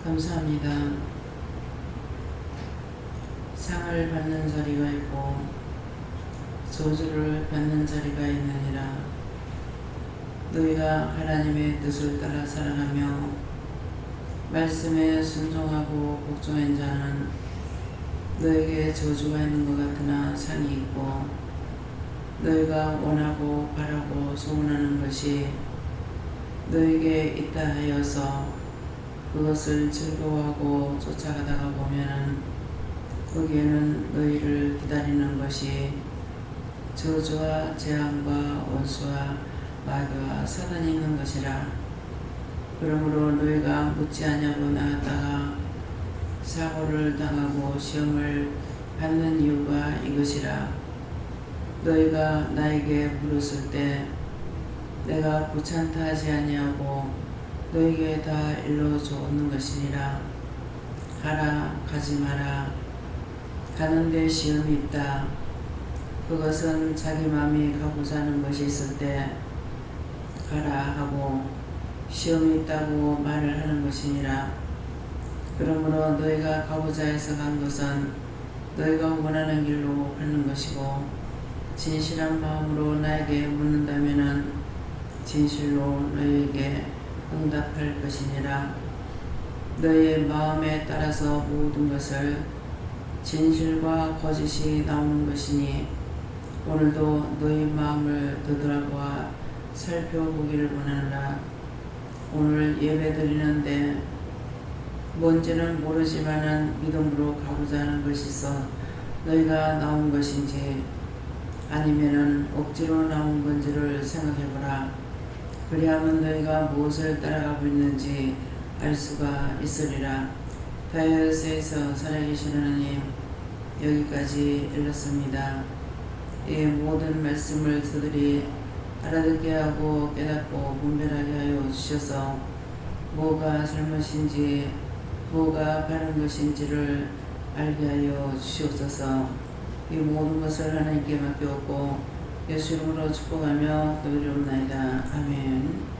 감사합니다. 상을 받는 자리가 있고 저주를 받는 자리가 있느니라. 너희가 하나님의 뜻을 따라 살아가며 말씀에 순종하고 복종한 자는 너에게 저주가 있는 것 같으나 상이 있고, 너희가 원하고 바라고 소원하는 것이 너에게 있다 하여서 그것을 즐거워하고 쫓아가다가 보면은 거기에는 너희를 기다리는 것이 저주와 재앙과 원수와 마귀와 사단이 있는 것이라. 그러므로 너희가 묻지 아니하고 나갔다가 사고를 당하고 시험을 받는 이유가 이것이라. 너희가 나에게 물었을 때 내가 귀찮다 하지 아니하고 너희에게 다 일러주었는 것이니라. 가라, 가지 마라. 가는데 시험이 있다. 그것은 자기 마음이 가고자 하는 것이 있을 때 가라 하고 시험이 있다고 말을 하는 것이니라. 그러므로 너희가 가고자 해서 간 것은 너희가 원하는 길로 가는 것이고, 진실한 마음으로 나에게 묻는다면은 진실로 너희에게 응답할 것이니라. 너희의 마음에 따라서 모든 것을 진실과 거짓이 나오는 것이니, 오늘도 너희 마음을 되돌아보아 살펴보기를 원하노라. 오늘 예배드리는데 뭔지는 모르지만은 믿음으로 가고자 하는 것이 있어 너희가 나온 것인지 아니면은 억지로 나온 건지를 생각해보라. 그리하면 너희가 무엇을 따라가고 있는지 알 수가 있으리라. 다이어스에서 살아계신 하나님, 여기까지 읽었습니다. 이 모든 말씀을 저들이 알아듣게 하고 깨닫고 분별하게 하여 주셔서 뭐가 잘못인지 뭐가 바른 것인지를 알게 하여 주시옵소서. 이 모든 것을 하나님께 맡겼고 예수 이름으로 축복하며 기도드리옵나이다. 아멘.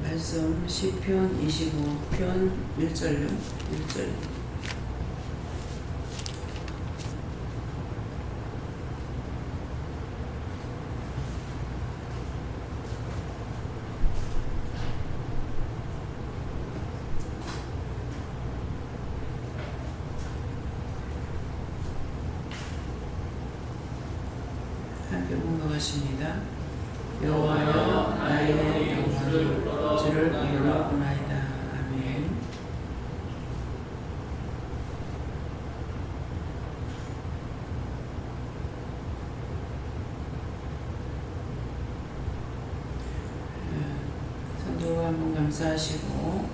말씀 시편 25편 1절요. 1절. 함께 공부하십니다. 여호와여, 나의 영혼을 주를 부르짖나이다. 아멘. 성도 한번 감사하시고,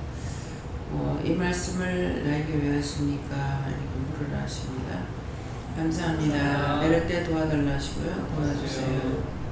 이 말씀을 나에게 왜 하십니까? 이렇게 물으라 하십니다. 감사합니다. 이럴 때 도와달라 하시고요. 도와주세요.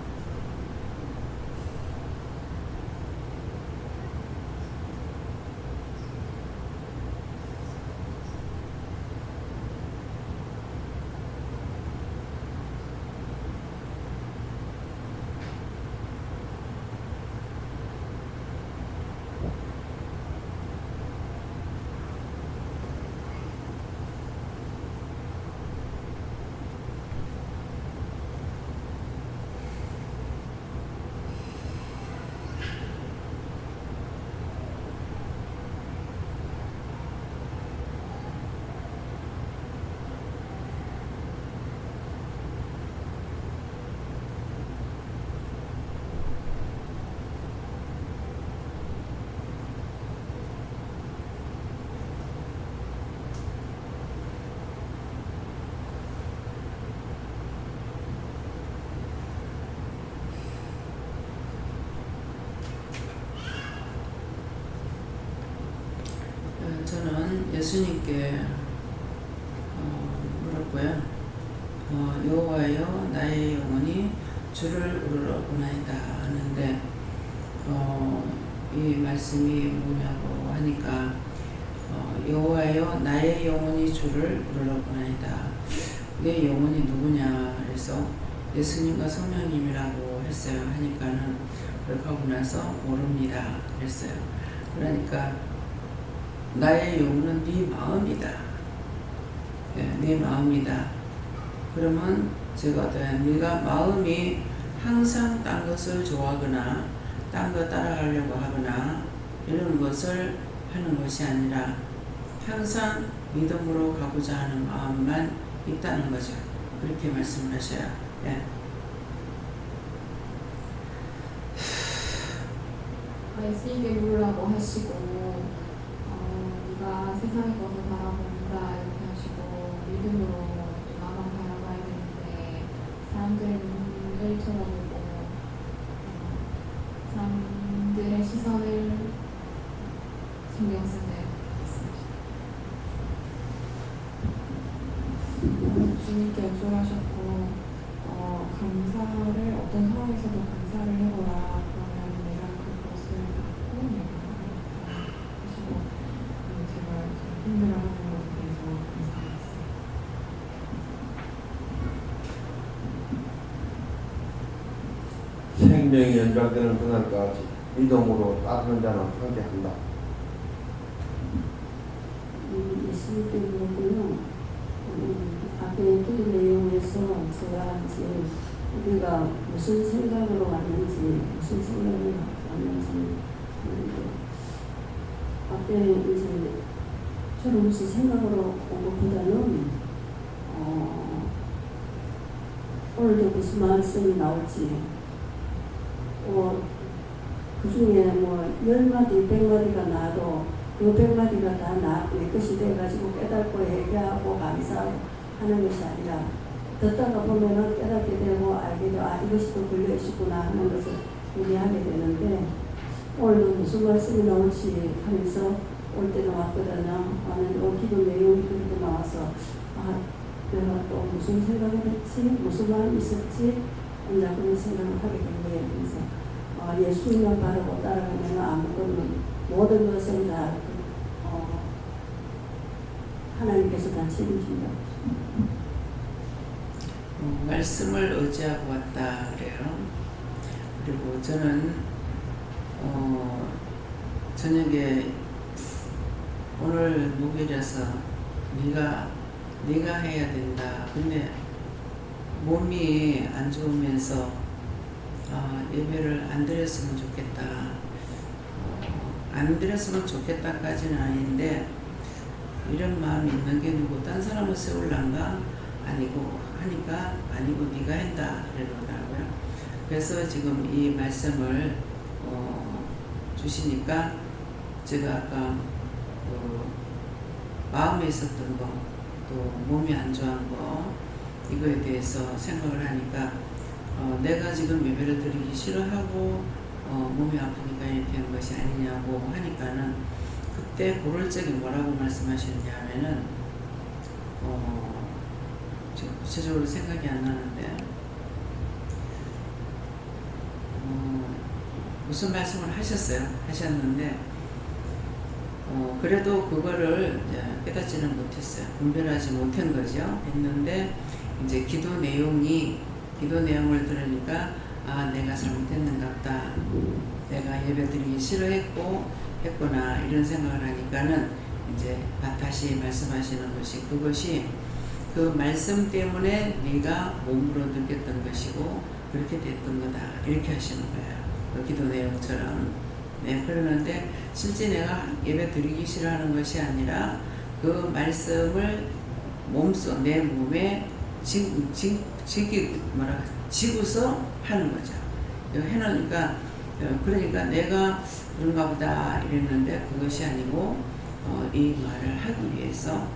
예수님께 물었고요. 여호와여 나의 영혼이 주를 우러러보나이다 하는데 이 말씀이 뭐냐고 하니까 여호와여 나의 영혼이 주를 우러러보나이다. 내 영혼이 누구냐 그래서 예수님과 성령님이라고 했어요. 하니까는 그렇게 하고 나서 모릅니다 그랬어요. 그러니까 나의 영혼은 네 마음이다. 네 마음이다. 그러면 제가 네가 마음이 항상 딴 것을 좋아하거나 딴 거 따라가려고 하거나 이런 것을 하는 것이 아니라 항상 믿음으로 가고자 하는 마음만 있다는 거죠. 그렇게 말씀을 하셔요. 예. 예수님께 물으라고 하시고 네가 세상의 것을 바라본다 이렇게 하시고 믿음으로 나만 바라봐야 되는데 사람들의 눈을 쳐다보고 사람들의 시선을 신경 쓰는 주님께 여쭤하셨고 감사를 어떤 상황에서도 감사를 해보라. 그러면 내가 그것을 받고 내가 하시고 제가 힘들어하는 것에 대해서 감사했어요. 생명이 연장되는 그날까지 믿음으로 따르는 자는 상대한다. 예수님께 물었고요. 앞에 그 내용에서 제가 이제 우리가 무슨 생각으로 왔는지 앞에 이제 저는 무슨 생각으로 온 것보다는 오늘도 무슨 말씀이 나올지 그 중에 뭐 10마디 100마디가 나도 그 100마디가 다 내 것이 돼가지고 깨닫고 얘기하고 감사하고 하는 것이 아니라 듣다가 보면은 깨닫게 되고 알게 되고 이것이 또 걸려있구나 하는 것을 이해하게 되는데 오늘도 무슨 말씀이 나올지 하면서 올 때는 왔거든요. 오늘 기도 내용이 그렇게 나와서 내가 또 무슨 생각을 했지 무슨 마음이 있었지 혼자 그런 생각을 하게 된 거예요. 그래서 예수님만 바르고 따라가면 아무것도 모든 것을 다 하나님께서 다 책임진다. 말씀을 의지하고 왔다 그래요. 그리고 저는 저녁에 오늘 목요일이라서 네가 해야 된다. 근데 몸이 안 좋으면서 예배를 안 드렸으면 좋겠다. 안 드렸으면 좋겠다까지는 아닌데 이런 마음이 있는 게 누구 딴 사람을 세울란가 아니고 하니까 아니고 네가 한다 그러더라고요. 그래서 지금 이 말씀을 주시니까 제가 아까 마음에 있었던 거 또 몸이 안 좋은 거 이거에 대해서 생각을 하니까 내가 지금 예배를 드리기 싫어하고 몸이 아프니까 이렇게 한 것이 아니냐고 하니까는 그때 그럴 적에 뭐라고 말씀하셨냐 하면은 구체적으로 생각이 안 나는데 무슨 말씀을 하셨는데 그래도 그거를 깨닫지는 못했어요. 분별하지 못한 거죠. 했는데 이제 기도 내용을 들으니까 내가 잘못했는가 보다. 내가 예배드리기 싫어했구나 이런 생각을 하니까는 이제 다시 말씀하시는 것이 그것이 그 말씀 때문에 네가 몸으로 느꼈던 것이고 그렇게 됐던 거다 이렇게 하시는 거예요. 그 기도 내용처럼. 네, 그러는데 실제 내가 예배 드리기 싫어하는 것이 아니라 그 말씀을 내 몸에 지고서 하는 거죠. 해놓으니까 그러니까 내가 그런가 보다 이랬는데 그것이 아니고 이 말을 하기 위해서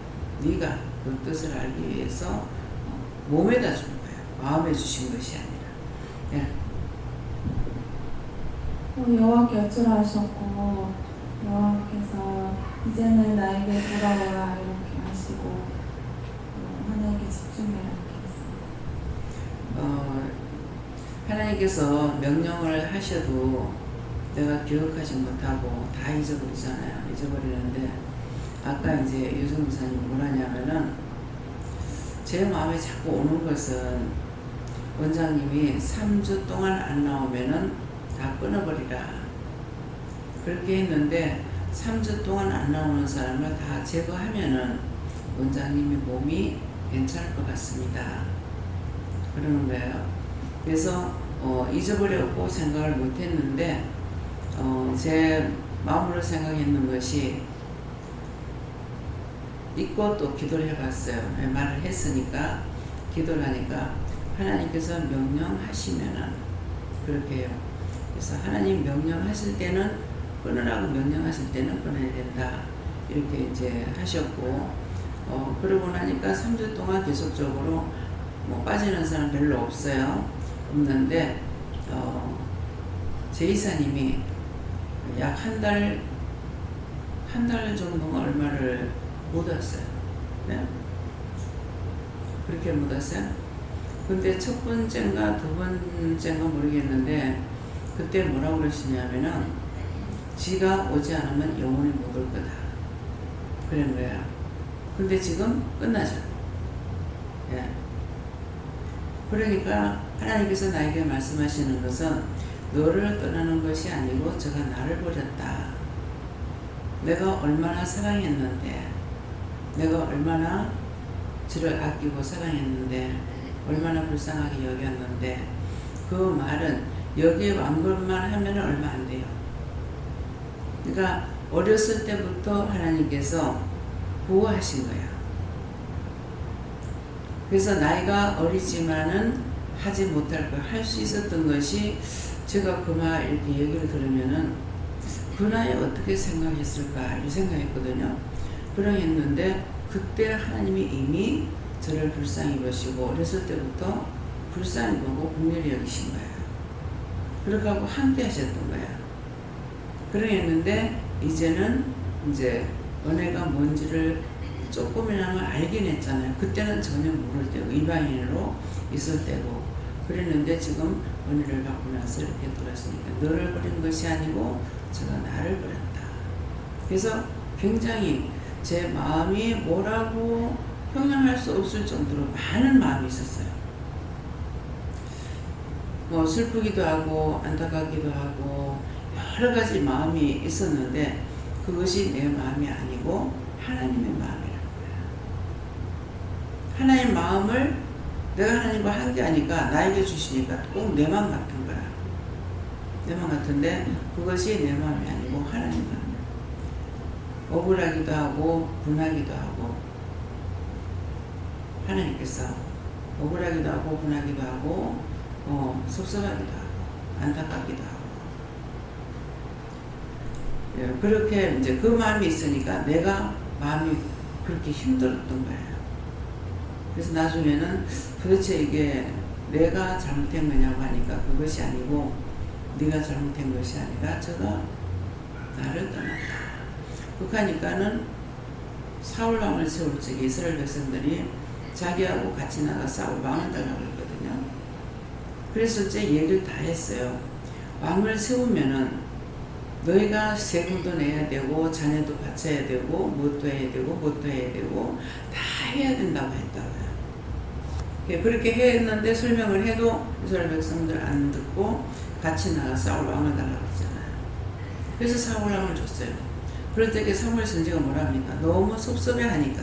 네가 그 뜻을 알기 위해서 몸에다 준 거예요. 마음에 주신 것이 아니라. 네. 여호와께 여쭈라 하셨고 여호와께서 이제는 나에게 돌아오라 이렇게 하시고 하나님께 집중해라 이렇게 했습니다. 하나님께서 명령을 하셔도 내가 기억하지 못하고 다 잊어버리잖아요. 잊어버리는데 아까 이제 유성 목사님이 뭐라냐면은 제 마음에 자꾸 오는 것은 원장님이 3주 동안 안 나오면은 다 끊어버리라 그렇게 했는데 3주 동안 안 나오는 사람을 다 제거하면은 원장님의 몸이 괜찮을 것 같습니다. 그러는 거예요. 그래서 잊어버렸고 생각을 못했는데 제 마음으로 생각했는 것이 잊고 또 기도를 해봤어요. 말을 했으니까 기도를 하니까 하나님께서 명령하시면은 그렇게 해요. 그래서 하나님 명령하실 때는 끊으라고 명령하실 때는 끊어야 된다 이렇게 이제 하셨고 그러고 나니까 3주 동안 계속적으로 뭐 빠지는 사람 별로 없는데 제 이사님이 약 한 달 정도가 얼마를 묻었어요. 네? 그렇게 묻었어요. 근데 첫 번째인가 두 번째인가 모르겠는데 그때 뭐라고 그러시냐면은 지가 오지 않으면 영원히 못 올 거다 그런 거예요. 근데 지금 끝나죠. 예. 그러니까 하나님께서 나에게 말씀하시는 것은 너를 떠나는 것이 아니고 저가 나를 버렸다. 내가 얼마나 사랑했는데 내가 얼마나 저를 아끼고 사랑했는데 얼마나 불쌍하게 여겼는데 그 말은 여기에 왕 것만 하면 얼마 안 돼요. 그러니까 어렸을 때부터 하나님께서 보호하신 거야. 그래서 나이가 어리지만은 하지 못할 걸 할 수 있었던 것이 제가 그 말 이렇게 얘기를 들으면은 그 나이에 어떻게 생각했을까 이 생각했거든요. 그러했는데 그때 하나님이 이미 저를 불쌍히 보시고 어렸을 때부터 불쌍히 보고 긍휼히 여기신 거예요. 그렇게 하고 함께 하셨던 거야. 그러했는데 이제는 이제 은혜가 뭔지를 조금이나마 알긴 했잖아요. 그때는 전혀 모를 때고 이방인으로 있을 때고 그랬는데 지금 은혜를 받고 나서 이렇게 돌았으니까 너를 버린 것이 아니고 제가 나를 버렸다. 그래서 굉장히 제 마음이 뭐라고 표현할 수 없을 정도로 많은 마음이 있었어요. 뭐 슬프기도 하고 안타깝기도 하고 여러 가지 마음이 있었는데 그것이 내 마음이 아니고 하나님의 마음이라는 거야. 하나님의 마음을 내가 하나님과 함께하니까 나에게 주시니까 꼭 내 마음 같은 거야. 내 마음 같은데 그것이 내 마음이 아니고 하나님 마음이야. 억울하기도 하고 분하기도 하고 하나님께서 억울하기도 하고 분하기도 하고 섭섭하기도 하고 안타깝기도 하고 그렇게 이제 그 마음이 있으니까 내가 마음이 그렇게 힘들었던 거예요. 그래서 나중에는 도대체 이게 내가 잘못된 거냐고 하니까 그것이 아니고 네가 잘못된 것이 아니라 저가 나를 떠났다. 그렇게 하니까는 사울왕을 세울 적에 이스라엘 백성들이 자기하고 같이 나가 싸울 왕을 달라고 했거든요. 그래서 이제 얘기를 다 했어요. 왕을 세우면은 너희가 세금도 내야 되고 자네도 바쳐야 되고 뭣도 해야 되고 뭣도 해야 되고 다 해야 된다고 했다고요. 그렇게 했는데 설명을 해도 이스라엘 백성들 안 듣고 같이 나가 싸울 왕을 달라고 했잖아요. 그래서 사울왕을 줬어요. 그럴 때 사무엘 선지가 뭐랍니까? 너무 섭섭해하니까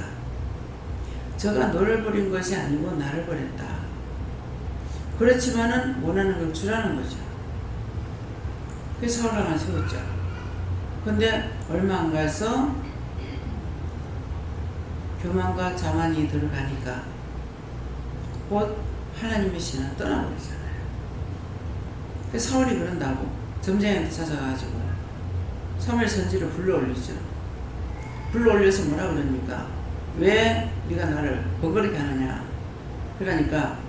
저가 너를 버린 것이 아니고 나를 버렸다. 그렇지만은 원하는 걸 주라는 거죠. 그래서 사울왕을 세웠죠. 근데 얼마 안 가서 교만과 자만이 들어가니까 곧 하나님의 신을 떠나버리잖아요. 그래서 사울이 그런다고 점쟁이한테 찾아가지고 사무엘 선지를 불러올리죠. 불러올려서 뭐라 그럽니까? 왜 네가 나를 버거리게 하느냐? 그러니까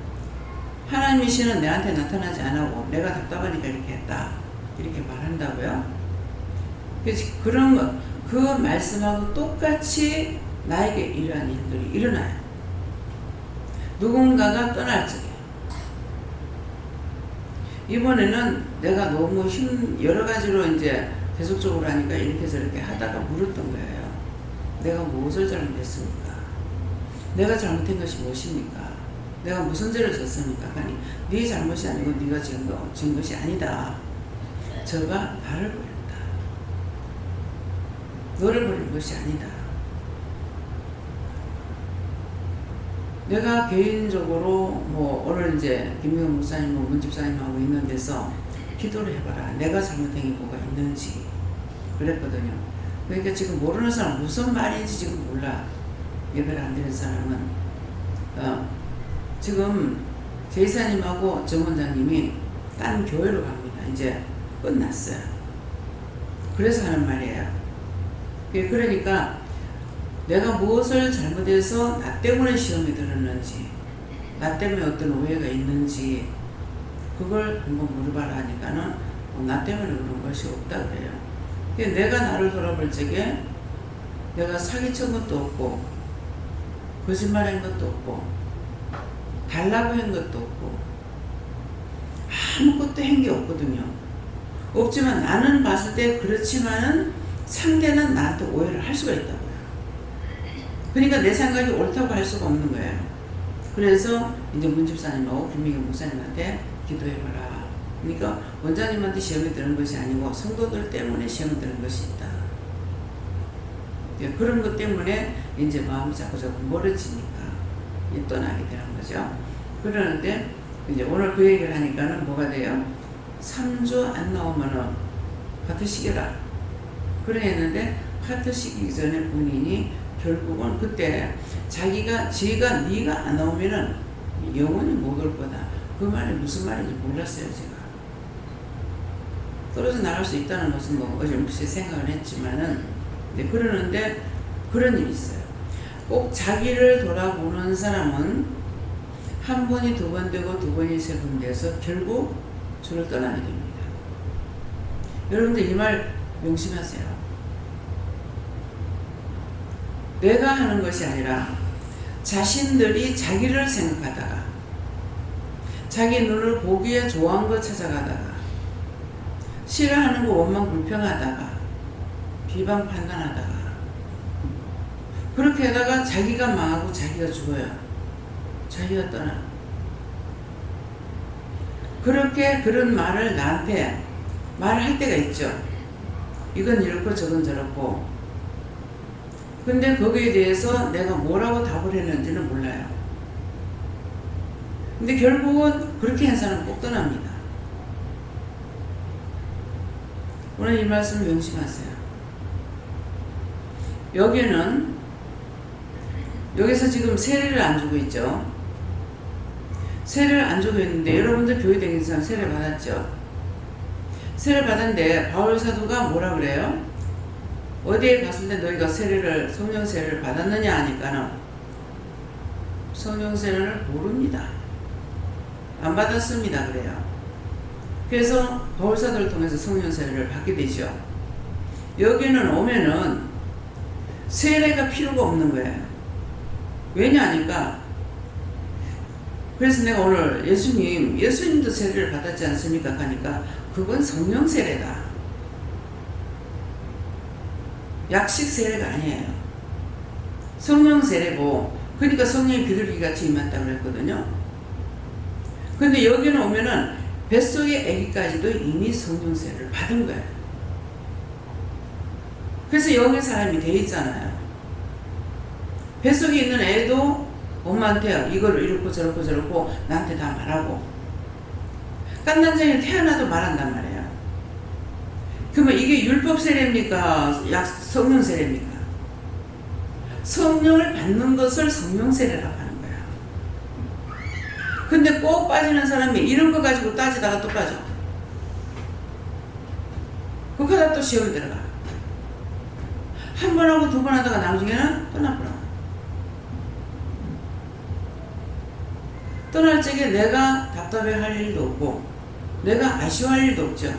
하나님의 신은 내한테 나타나지 않고 내가 답답하니까 이렇게 했다. 이렇게 말한다고요. 그래서 그런 거 그 말씀하고 똑같이 나에게 이러한 일들이 일어나요. 누군가가 떠날 적에. 이번에는 내가 너무 여러 가지로 이제 계속적으로 하니까 이렇게 저렇게 하다가 물었던 거예요. 내가 무엇을 잘못했습니까? 내가 잘못한 것이 무엇입니까? 내가 무슨 죄를 졌습니까? 아니, 네 잘못이 아니고 네가 지은 것이 아니다. 저가 나를 버렸다. 너를 버린 것이 아니다. 내가 개인적으로 뭐 오늘 이제 김명훈 목사님, 문집사님하고 있는 데서 기도를 해봐라. 내가 잘못한 게 뭐가 있는지 그랬거든요. 그러니까 지금 모르는 사람 무슨 말인지 지금 몰라. 예배를 안 드리는 사람은 지금 제이사님하고 정 원장님이 딴 교회로 갑니다. 이제 끝났어요. 그래서 하는 말이에요. 그러니까 내가 무엇을 잘못해서 나 때문에 시험이 들었는지, 나 때문에 어떤 오해가 있는지 그걸 한번 물어봐라 하니까는 나 때문에 그런 것이 없다 그래요. 내가 나를 돌아볼 적에 내가 사기친 것도 없고 거짓말한 것도 없고 달라고 한 것도 없고 아무것도 한 게 없거든요. 없지만 나는 봤을 때 그렇지만은 상대는 나한테 오해를 할 수가 있다고요. 그러니까 내 생각이 옳다고 할 수가 없는 거예요. 그래서 이제 문집사님하고 김민경 목사님한테 기도해봐라. 그러니까 원장님한테 시험이 드는 것이 아니고 성도들 때문에 시험이 드는 것이 있다. 그런 것 때문에 이제 마음이 자꾸 멀어지니까 떠나게 되는 거죠. 그러는데 이제 오늘 그 얘기를 하니까는 뭐가 돼요? 3주 안 나오면은 카트 시켜라. 그래 했는데 카트 시키기 전에 본인이 결국은 그때 지가 네가 안 나오면은 영원히 못 올 거다. 그 말이 무슨 말인지 몰랐어요, 제가. 떨어져 나갈 수 있다는 것은 뭐 어렴풋이 생각을 했지만은, 그러는데 그런 일이 있어요. 꼭 자기를 돌아보는 사람은 한 번이 두 번 되고 두 번이 세 번 돼서 결국 주를 떠나게 됩니다. 여러분들 이 말 명심하세요. 내가 하는 것이 아니라 자신들이 자기를 생각하다가 자기 눈을 보기에 좋아한 거 찾아가다가 싫어하는 거 원망 불평하다가 비방 판단하다가 그렇게 하다가 자기가 망하고 자기가 죽어요. 자기가 떠나. 그렇게 그런 말을 나한테 말할 때가 있죠. 이건 이렇고 저건 저렇고. 근데 거기에 대해서 내가 뭐라고 답을 했는지는 몰라요. 근데 결국은 그렇게 한 사람은 꼭 떠납니다. 오늘 이 말씀을 명심하세요. 여기서 지금 세례를 안 주고 있죠. 세례를 안 주고 있는데 여러분들 교회 다니는 사람 세례 받았죠. 세례 받았는데 바울 사도가 뭐라 그래요? 어디에 갔을 때 너희가 성령 세례를 받았느냐 하니까는 성령 세례를 모릅니다. 안 받았습니다 그래요. 그래서 바울 사도를 통해서 성령 세례를 받게 되죠. 여기는 오면은 세례가 필요가 없는 거예요. 왜냐 하니까 그래서 내가 오늘 예수님도 세례를 받았지 않습니까? 하니까 그건 성령 세례다. 약식 세례가 아니에요. 성령 세례고, 그러니까 성령이 비둘기 같이 임했다고 그랬거든요. 근데 여기는 오면은 뱃속의 아기까지도 이미 성령 세례를 받은 거예요. 그래서 영의 사람이 돼 있잖아요. 뱃속에 있는 애도 엄마한테 이걸 이렇고 저렇고 나한테 다 말하고, 깐난쟁이 태어나도 말한단 말이에요. 그러면 이게 율법 세례입니까? 성령 세례입니까? 성령을 받는 것을 성령 세례라고 하는 거야. 근데 꼭 빠지는 사람이 이런 거 가지고 따지다가 또 빠져. 그거 하다 또 시험에 들어가. 한 번 하고 두 번 하다가 나중에는 떠나버려. 떠날 적에 내가 답답해 할 일도 없고 내가 아쉬워할 일도 없죠.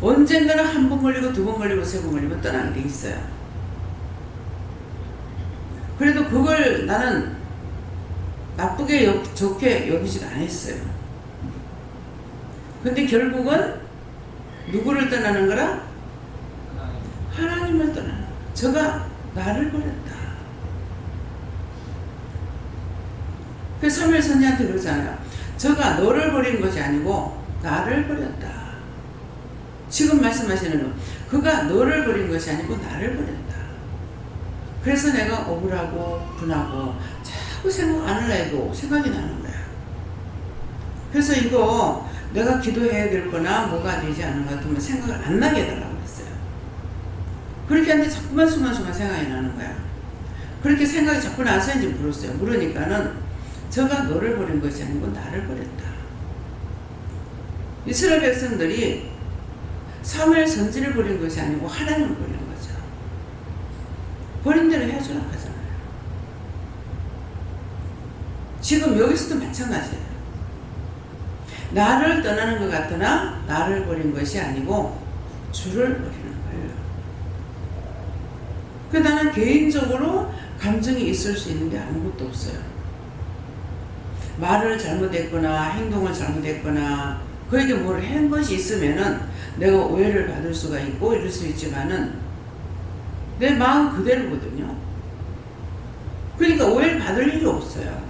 언젠가는 한 번 걸리고 두 번 걸리고 세 번 걸리면 떠나게 돼 있어요. 그래도 그걸 나는 나쁘게 좋게 여기지도 않았어요. 근데 결국은 누구를 떠나는 거라? 하나님을 떠나는 거야. 저가 나를 버렸다. 그 사무엘 선지한테 그러잖아요. 저가 너를 버린 것이 아니고 나를 버렸다. 지금 말씀하시는 건 그가 너를 버린 것이 아니고 나를 버렸다. 그래서 내가 억울하고 분하고 자꾸 생각 안 하려 해도 생각이 나는 거야. 그래서 이거 내가 기도해야 될 거나 뭐가 되지 않은 것 같으면 생각을 안 나게 해달라고 그랬어요. 그렇게 하는데 자꾸만 순간순간 생각이 나는 거야. 그렇게 생각이 자꾸 나서 이제 물었어요. 물으니까는 저가 너를 버린 것이 아니고 나를 버렸다. 이스라엘 백성들이 사무엘 선지를 버린 것이 아니고 하나님을 버린 거죠. 버린 대로 해주라 하잖아요. 지금 여기서도 마찬가지예요. 나를 떠나는 것 같으나 나를 버린 것이 아니고 주를 버리는 거예요. 그 나는 개인적으로 감정이 있을 수 있는 게 아무것도 없어요. 말을 잘못했거나 행동을 잘못했거나 그에게 뭘 한 것이 있으면은 내가 오해를 받을 수가 있고 이럴 수 있지만은 내 마음 그대로거든요. 그러니까 오해를 받을 일이 없어요.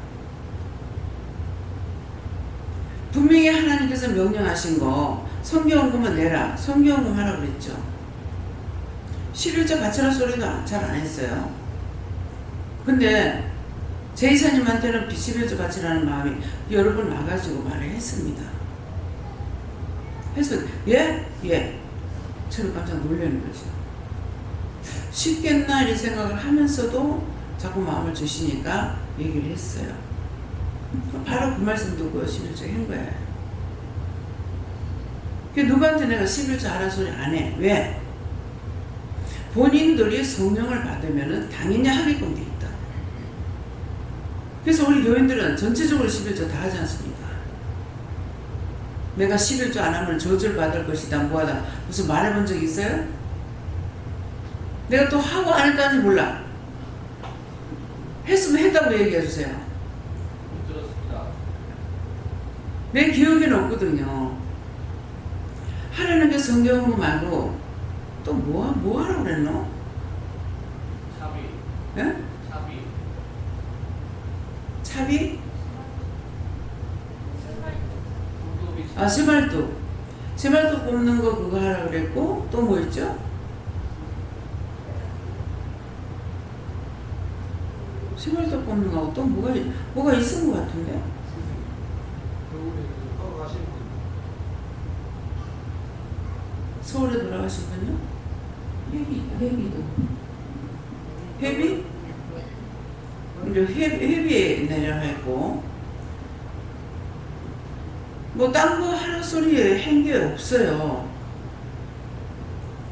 분명히 하나님께서 명령하신 거 성경금은 내라, 성경금 하라고 그랬죠. 11조 바쳐라 소리도 잘 안 했어요. 근데 제 이사님한테는 11조 바치라는 마음이 여러 번 와가지고 말을 했습니다. 그래서 예? 예. 저는 깜짝 놀라는 거죠. 쉽겠나 이 생각을 하면서도 자꾸 마음을 주시니까 얘기를 했어요. 바로 그 말씀 듣고 11조 한 거예요. 누구한테 내가 11조 하라 소리 안 해. 왜? 본인들이 성령을 받으면 당연히 하게끔 돼 있다. 그래서 우리 교인들은 전체적으로 11조 다 하지 않습니까? 내가 11조 안 하면 저주를 받을 것이다. 뭐하다. 무슨 말해본 적 있어요? 내가 또 하고 안 했다는지 몰라. 했으면 했다고 얘기해 주세요. 못 들었습니다. 내 기억에는 없거든요. 하라는 게 성경 말고 또 뭐 하라고 그랬노? 차비. 예? 차비. 차비? 손톱이 아, 세발뚝. 세발뚝 뽑는 거 그거 하라고 그랬고 또 뭐 있죠? 세발뚝 뽑는 거하고 또 뭐가 있은 것 같은데? 서울에 돌아가신 분요? 회비도. 회비? 이제 회비에 내려가 있고, 뭐, 딴 거 하는 소리에 한 게 없어요.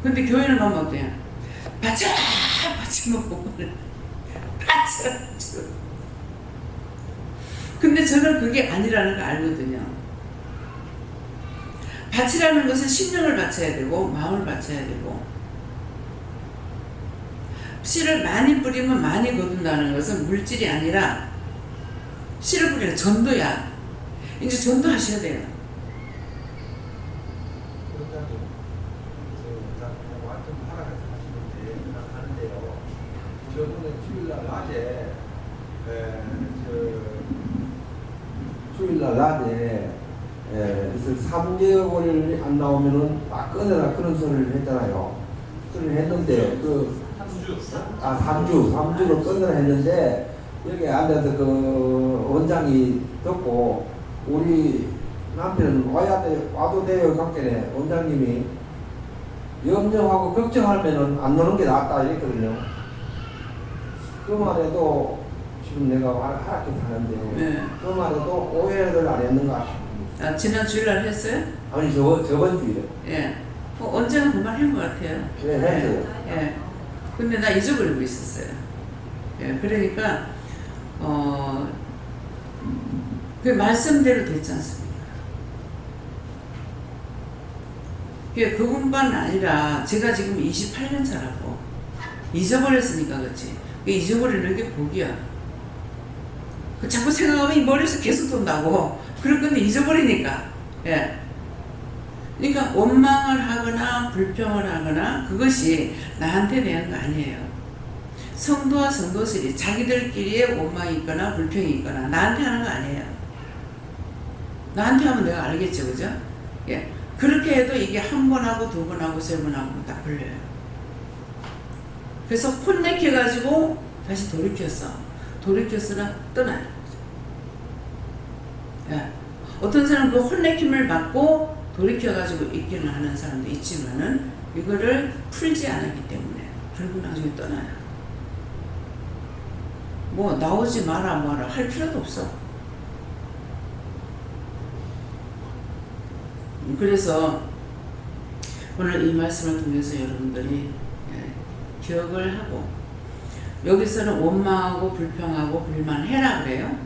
근데 교회는 가면 어때요? 바쳐라! 바치면 뭐를. 바쳐라! 근데 저는 그게 아니라는 거 알거든요. 바치라는 것은 심령을 바쳐야 되고 마음을 바쳐야 되고 씨를 많이 뿌리면 많이 거둔다는 것은 물질이 아니라 씨를 뿌리는 전도야. 이제 전도하셔야 돼요. 저번에 주일날 낮에 그래서 3개월이 안 나오면은 막 끊어라 그런 소리를 했잖아요. 소리를 했는데 3주로 끊어라 했는데 여기 앉아서 그 원장이 듣고 우리 남편은 와도 돼요 각견에 원장님이 염려하고 걱정하면은 안 노는 게 낫다 이랬거든요. 그 말에도 지금 내가 하락해서 하는데 네. 그 말에도 오해를 안 했는가? 아, 지난 주일날 했어요? 아니 저번 주에. 예. 언제나 그 말 한 것 같아요. 네, 했어요. 예. 근데 나 잊어버리고 있었어요. 예. 그러니까 그 말씀대로 됐지 않습니까? 그뿐만 아니라 제가 지금 28년 차라고 잊어버렸으니까 그렇지. 잊어버리는 게 복이야. 자꾸 생각하면 이 머리에서 계속 돈다고. 그럴 건데 잊어버리니까. 예. 그러니까 원망을 하거나 불평을 하거나 그것이 나한테 대한 거 아니에요. 성도와 성도들이 자기들끼리의 원망이 있거나 불평이 있거나 나한테 하는 거 아니에요. 나한테 하면 내가 알겠죠, 그죠? 예. 그렇게 해도 이게 한 번 하고 두 번 하고 세 번 하고 딱 걸려요. 그래서 혼내켜가지고 다시 돌이켰으나 떠나요. 예. 어떤 사람은 그 혼내킴을 받고 돌이켜가지고 있기는 하는 사람도 있지만은 이거를 풀지 않았기 때문에 결국 나중에 떠나요. 뭐 나오지 마라 뭐라 할 필요도 없어. 그래서 오늘 이 말씀을 통해서 여러분들이 기억을 하고 여기서는 원망하고 불평하고 불만해라 그래요.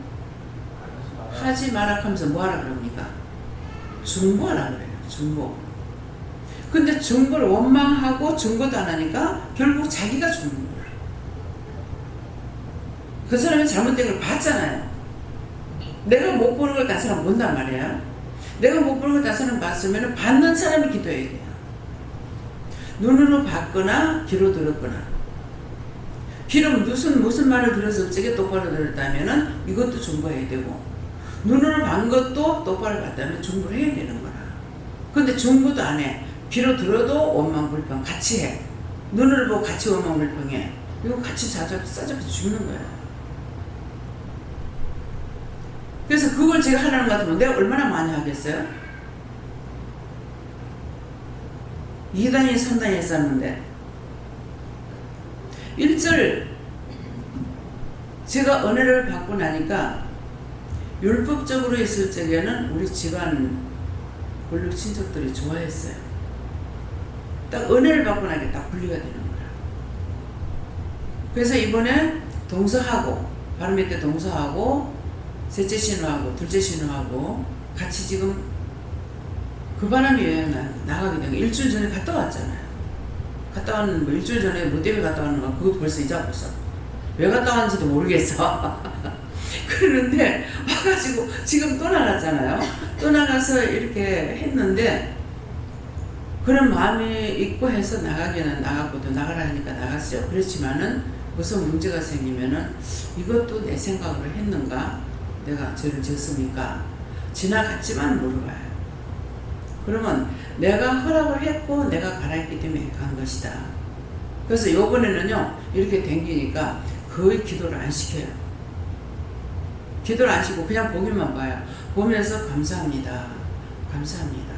하지 마라 하면서 뭐하라 그럽니까? 중보하라 그래요. 중보. 근데 중보를 원망하고 중보도 안 하니까 결국 자기가 죽는 거야. 그 사람이 잘못된 걸 봤잖아요. 내가 못 보는 걸 다른 사람 본단 말이에요. 내가 못 보는 걸 다른 사람 봤으면 받는 사람이 기도해야 돼요. 눈으로 봤거나 귀로 들었거나. 귀로 무슨 말을 들었을 적에 똑바로 들었다면 이것도 중보해야 되고 눈으로 본 것도 똑바로 봤다면 중보를 해야 되는 거라. 근데 중보도 안 해. 귀로 들어도 원망 불평 같이 해. 눈으로 보고 같이 원망 불평해. 이거 같이 싸잡혀서 죽는 거야. 그래서 그걸 제가 하려는 것 같으면 내가 얼마나 많이 하겠어요? 2단위 3단위 했었는데 1절 제가 은혜를 받고 나니까 율법적으로 있을 적에는 우리 집안 권력 친척들이 좋아했어요. 딱 은혜를 받고 나니까 딱 분리가 되는 거야. 그래서 이번에 동서하고 바로 밑에 동서하고 셋째 신우하고 둘째 신우하고 같이 지금 그 바람이 여행 나가게 된 거 일주일 전에 갔다 왔잖아요. 갔다 왔는 뭐 일주일 전에 뭐 때문에 갔다 왔는가 그거 벌써 잊어버렸어. 왜 갔다 왔는지도 모르겠어. 그러는데 와가지고 지금 또 나갔잖아요. 또 나가서 이렇게 했는데 그런 마음이 있고 해서 나가기는 나갔고도 나가라 하니까 나갔어요. 그렇지만은 무슨 문제가 생기면은 이것도 내 생각으로 했는가 내가 죄를 지었습니까? 지나갔지만 모르봐요. 그러면 내가 허락을 했고 내가 가라했기 때문에 간 것이다. 그래서 요번에는요 이렇게 댕기니까 거의 기도를 안 시켜요. 기도를 안 시키고 그냥 보기만 봐요. 보면서 감사합니다. 감사합니다.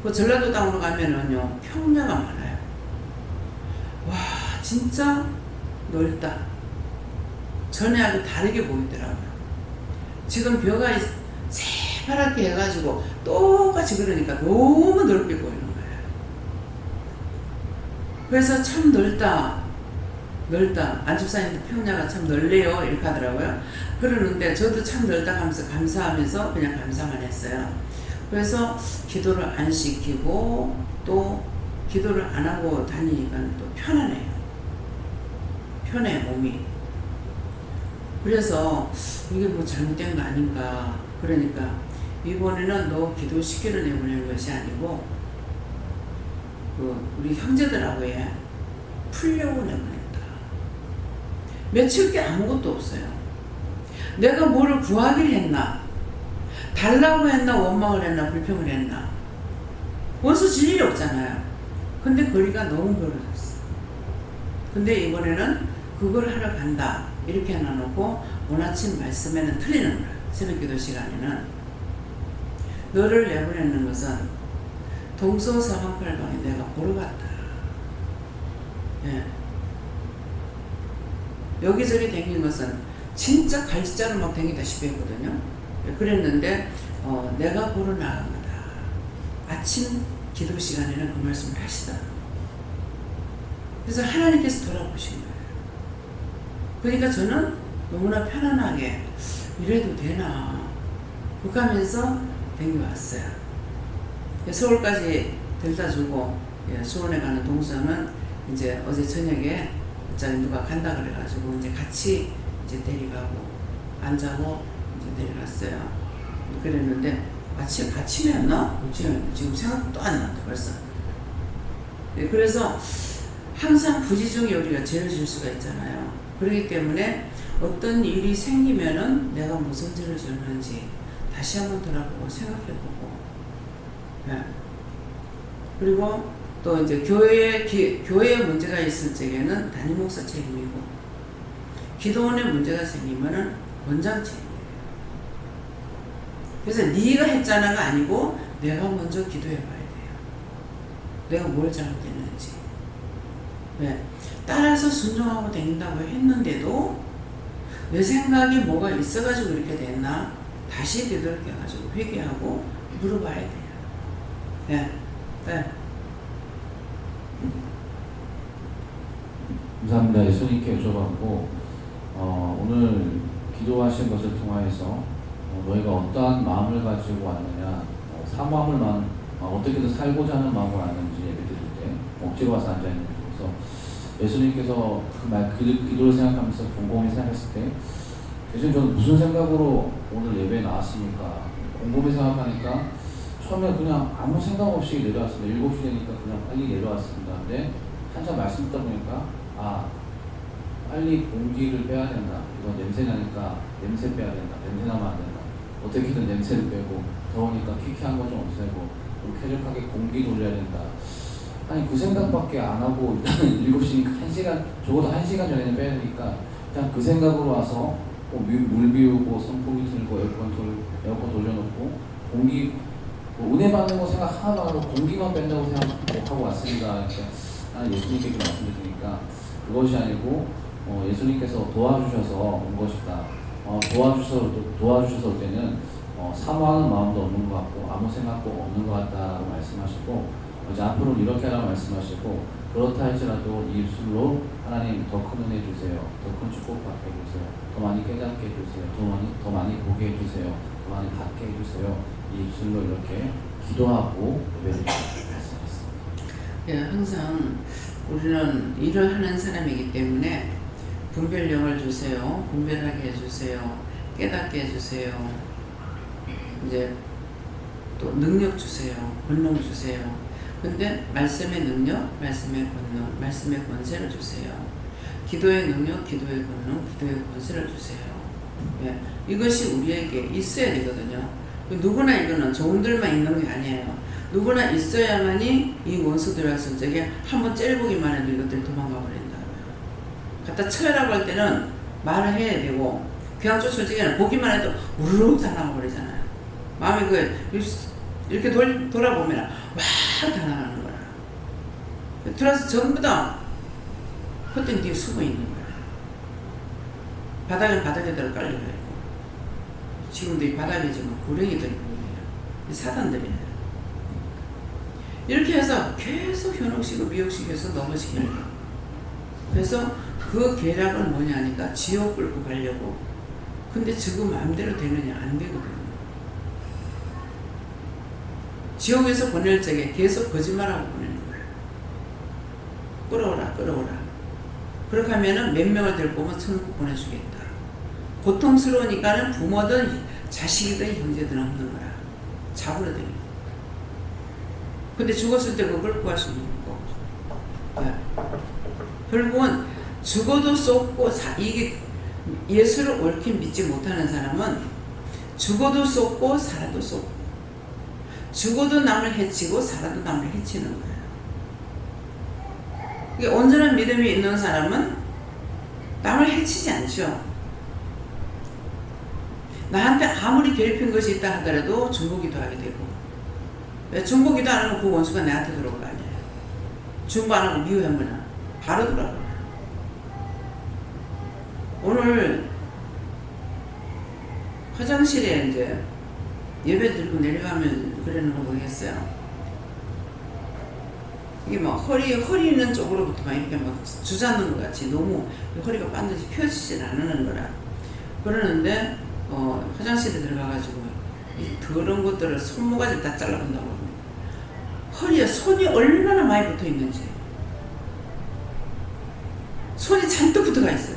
그 전라도 땅으로 가면은요 평야가 많아요. 와 진짜 넓다. 전에하고 다르게 보이더라고요. 지금 벼가 새파랗게 해가지고 똑같이 그러니까 너무 넓게 보이는 거예요. 그래서 참 넓다. 안집사님도 평야가 참 넓네요. 이렇게 하더라고요. 그러는데 저도 참 넓다 하면서 감사하면서 그냥 감사만 했어요. 그래서 기도를 안 시키고 또 기도를 안 하고 다니니까 또 편하네요. 편해 몸이. 그래서 이게 뭐 잘못된 거 아닌가. 그러니까 이번에는 너 기도시키러 내보낸 것이 아니고 우리 형제들하고 풀려고 내보냈다. 며칠 게 아무것도 없어요. 내가 뭐를 구하기를 했나 달라고 했나 원망을 했나 불평을 했나 원수 질 일이 없잖아요. 근데 거리가 너무 멀어졌어. 근데 이번에는 그걸 하러 간다 이렇게 해놔놓고 오늘 아침 말씀에는 틀리는 거야. 새벽기도 시간에는 너를 내보내는 것은 동서사방팔방에 내가 보러 갔다. 예. 여기저기 댕긴 것은 진짜 갈지자로 막 댕기다시피 했거든요. 그랬는데 내가 보러 나간 거다. 아침 기도 시간에는 그 말씀을 하시더라고요. 그래서 하나님께서 돌아보신 거예요. 그러니까 저는 너무나 편안하게 이래도 되나 그러면서 댕겨왔어요. 서울까지 데려다 주고 예, 수원에 가는 동서는 이제 어제 저녁에 갑자기 누가 간다 그래가지고 이제 같이 이제 데려가고 안 자고 이제 데려갔어요. 그랬는데 아침이었나? 지금 생각도 안 난다 벌써. 예, 그래서 항상 부지 중에 우리가 죄를 질 수가 있잖아요. 그렇기 때문에 어떤 일이 생기면은 내가 무슨 죄를 졌는지 다시 한번 돌아보고 생각해보고, 예. 그리고 또 이제 교회에 문제가 있을 적에는 담임 목사 책임이고, 기도원에 문제가 생기면은 원장 책임이에요. 그래서 네가 했잖아가 아니고 내가 먼저 기도해봐야 돼요. 내가 뭘 잘못했는지. 네. 따라서 순종하고 다닌다고 했는데도 내 생각이 뭐가 있어가지고 이렇게 됐나 다시 되돌아가지고 회개하고 물어봐야 돼요. 네. 네. 감사합니다. 예수님께 여쭤봤고 오늘 기도하신 것을 통하여서 너희가 어떠한 마음을 가지고 왔느냐, 사모함을 어떻게든 살고자 하는 마음을 왔는지 예배드릴 때 억지로 와서 앉아있는 그래서 예수님께서 그 기도를 생각하면서 곰곰이 생각했을 때 예수님 저는 무슨 생각으로 오늘 예배에 나왔습니까? 곰곰이 생각하니까 처음에 그냥 아무 생각 없이 내려왔습니다. 7시 되니까 그냥 빨리 내려왔습니다. 근데 한참 말씀 듣다 보니까 빨리 공기를 빼야 된다. 이거 냄새 나니까 냄새 빼야 된다. 냄새 나면 안 된다. 어떻게든 냄새를 빼고 더우니까 키키한 거 좀 없애고 쾌적하게 공기 돌려야 된다. 아니 그 생각밖에 안 하고 일단 7시니까 1시간 적어도 1시간 전에는 빼야 되니까 그냥 그 생각으로 와서 물 비우고 선풍기 틀고 에어컨 돌려놓고 공기 은혜 받는 거 생각 하나도 안 하고 공기만 뺀다고 생각하고 왔습니다. 나는 예수님께 말씀드리니까 그것이 아니고 예수님께서 도와주셔서 온 것이다. 도와주셔서 올 때는 사모하는 마음도 없는 것 같고 아무 생각도 없는 것 같다라고 말씀하시고 이제 앞으로는 이렇게 하라고 말씀하시고 그렇다 할지라도 이 입술로 하나님 더 큰 은혜 주세요. 더 큰 축복 받게 해주세요. 더 많이 깨닫게 해주세요. 더 많이 보게 해주세요. 더 많이 받게 해주세요. 이 입술로 이렇게 기도하고 예배를 말씀하셨습니다. 예, 항상 우리는 일을 하는 사람이기 때문에 분별력을 주세요. 분별하게 해주세요. 깨닫게 해주세요. 이제 또 능력 주세요. 권능 주세요. 근데 말씀의 능력, 말씀의 권능, 말씀의 권세를 주세요. 기도의 능력, 기도의 권능, 기도의 권세를 주세요. 예, 이것이 우리에게 있어야 되거든요. 누구나 이거는 좋은들만 있는 게 아니에요. 누구나 있어야만이 이 원수들 왔을 적에 한번 째려보기만 해도 이것들이 도망가 버린다고요. 갖다 쳐라고 할 때는 말을 해야 되고 그냥 쫓을 적에는 보기만 해도 우르르 다 나가버리잖아요. 마음이 이렇게 돌아보면 와 다 나가는 거라. 들어서 전부 다 헛된 뒤에 숨어 있는 거야. 바닥은 바닥에다가 깔려가 있고 지금도 이 바닥에 지금 구렁이들이 보여요. 사단들이에요. 이렇게 해서 계속 현혹시고 미혹시켜서 넘어지게 해요. 그래서 그 계략은 뭐냐니까 지옥 끌고 가려고. 근데 저거 마음대로 되느냐? 안 되거든요. 지옥에서 보낼 적에 계속 거짓말하고 보내는 거예요. 끌어오라. 그렇게 하면은 몇 명을 데리고 오면 천국 보내주겠다. 고통스러우니까는 부모든 자식이든 형제든 없는 거야. 잡으러 다니고. 근데 죽었을 때 그걸 구할 수 있는 거. 네. 결국은 죽어도 쏟고 이게 예수를 옳게 믿지 못하는 사람은 죽어도 쏟고 살아도 쏟고 죽어도 남을 해치고 살아도 남을 해치는 거예요. 그러니까 온전한 믿음이 있는 사람은 남을 해치지 않죠. 나한테 아무리 괴롭힌 것이 있다 하더라도 중보기도 하게 되고 중보기도 안 하면 그 원수가 내한테 들어올 거 아니에요. 중보 안 하고 미워하면 바로 들어와요. 오늘 화장실에 이제 예배 드리고 내려가면 그러는 거 모르겠어요. 이게 막 허리 있는 쪽으로부터 막 이렇게 막 주잡는 것 같이 너무 허리가 반드시 펴지진 않는 거라. 그러는데 화장실에 들어가가지고 이 더러운 것들을 손모가지 다 잘라본다고 합니다. 허리에 손이 얼마나 많이 붙어 있는지. 손이 잔뜩 붙어가 있어요.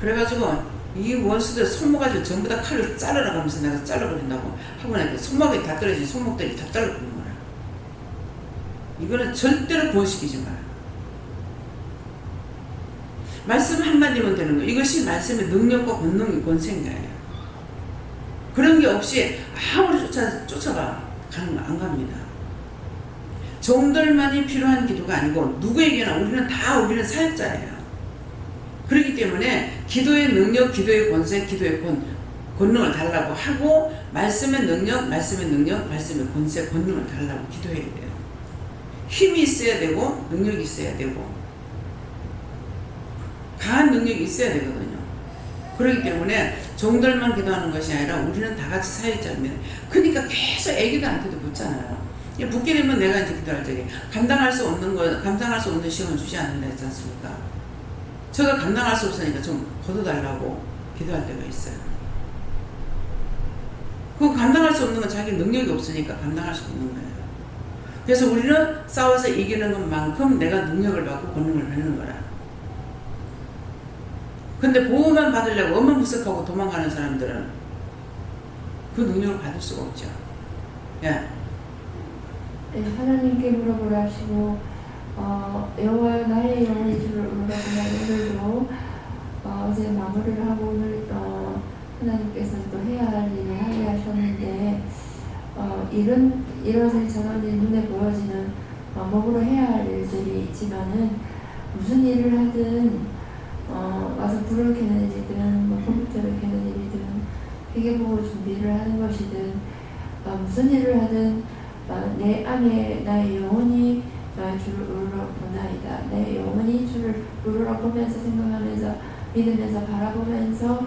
그래가지고 이 원수들 손목까지 전부 다 칼로 잘라나가면서 내가 잘라버린다고 하고 나니까 손목이 다 떨어진 손목들이 다 잘라버리는 거야. 이거는 절대로 구원시키지 마라. 말씀 한마디면 되는 거예요. 이것이 말씀의 능력과 권능이 권세인 거예요. 그런 게 없이 아무리 쫓아가 안 갑니다. 종들만이 필요한 기도가 아니고 누구에게나 우리는 사역자예요. 그렇기 때문에 기도의 능력, 기도의 권세, 기도의 권능을 달라고 하고 말씀의 능력, 말씀의 권세, 권능을 달라고 기도해야 돼요. 힘이 있어야 되고 능력이 있어야 되고 강한 능력이 있어야 되거든요. 그렇기 때문에 종들만 기도하는 것이 아니라 우리는 다 같이 사역자입니다. 그러니까 계속 애기들한테도 묻잖아요. 붙게 되면 내가 이제 기도할 적에 감당할 수 없는 시험을 주지 않는다 했지 않습니까? 제가 감당할 수 없으니까 좀 걷어달라고 기도할 때가 있어요. 그 감당할 수 없는 건 자기 능력이 없으니까 감당할 수 없는 거예요. 그래서 우리는 싸워서 이기는 것만큼 내가 능력을 받고 권능을 받는 거라. 근데 보호만 받으려고 엄마무석하고 도망가는 사람들은 그 능력을 받을 수가 없죠. 예. 네, 하나님께 물어보라 하시고 여호와 나의 영혼의 주를 물어보라. 오늘도 어제 마무리를 하고 오늘 하나님께서 또 해야 할 일을 하게 하셨는데 일은 이뤄질 전원이 눈에 보여지는 몸으로 해야 할 일들이 있지만은 무슨 일을 하든 와서 불을 켜는 일이든 컴퓨터를 켜는 일이든 회계보고 준비를 하는 것이든 무슨 일을 하든 내 안에 나의 영혼이 주를 우러러 보나이다. 내 영혼이 주를 우러러 보면서 생각하면서 믿으면서 바라보면서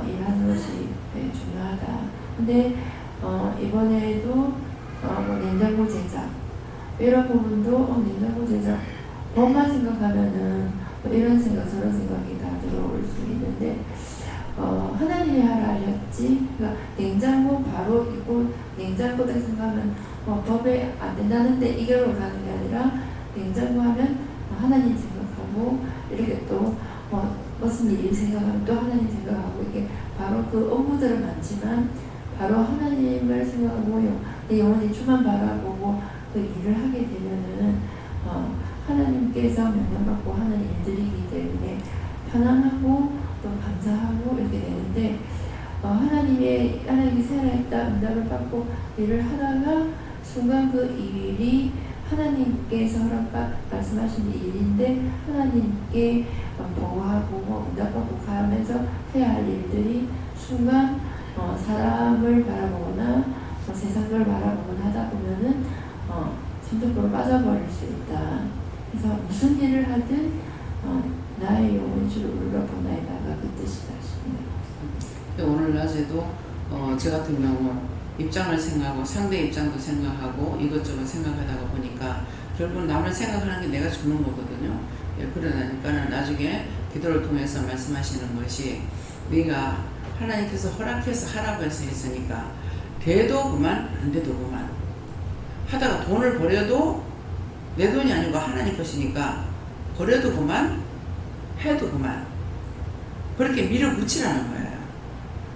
일하는 것이 중요하다. 근데 이번에도 냉장고 제작 이런 부분도 냉장고 제작 법만 생각하면은 이런 생각 저런 생각이 다 들어올 수 있는데 하나님이 하라 하셨지. 그러니까 냉장고 바로 있고 냉장고다 생각하면 법에 안 된다는데 이걸로 가는 게 아니라 냉장고 하면 하나님 생각하고 이렇게 또 무슨 일 생각하면 또 하나님 생각하고 이게 바로 그 업무들은 많지만 바로 하나님을 생각하고 내 영혼이 주만 바라보고 그 일을 하게 되면은 하나님께서 명령받고 하는 일들이기 때문에 편안하고 또 감사하고 이렇게 되는데 하나님이 살아있다 응답을 받고 일을 하다가 순간 그 일이 하나님께서 말씀하신 일인데 하나님께 보호하고 응답받고 가면서 해야 할 일들이 순간 사람을 바라보거나 세상을 바라보거나 하다 보면은 천적으로 빠져버릴 수 있다. 그래서 무슨 일을 하든 나의 영혼이 주를 울러보나이다가 그 뜻이다 싶습니다. 오늘 낮에도 저 같은 경우 입장을 생각하고 상대 입장도 생각하고 이것저것 생각하다가 보니까 결국 남을 생각하는 게 내가 죽는 거거든요. 그러다니까는 나중에 기도를 통해서 말씀하시는 것이 네가 하나님께서 허락해서 하라고 해서 했으니까 돼도 그만 안 돼도 그만 하다가 돈을 버려도 내 돈이 아니고 하나님 것이니까 버려도 그만 해도 그만 그렇게 밀어붙이라는 거예요.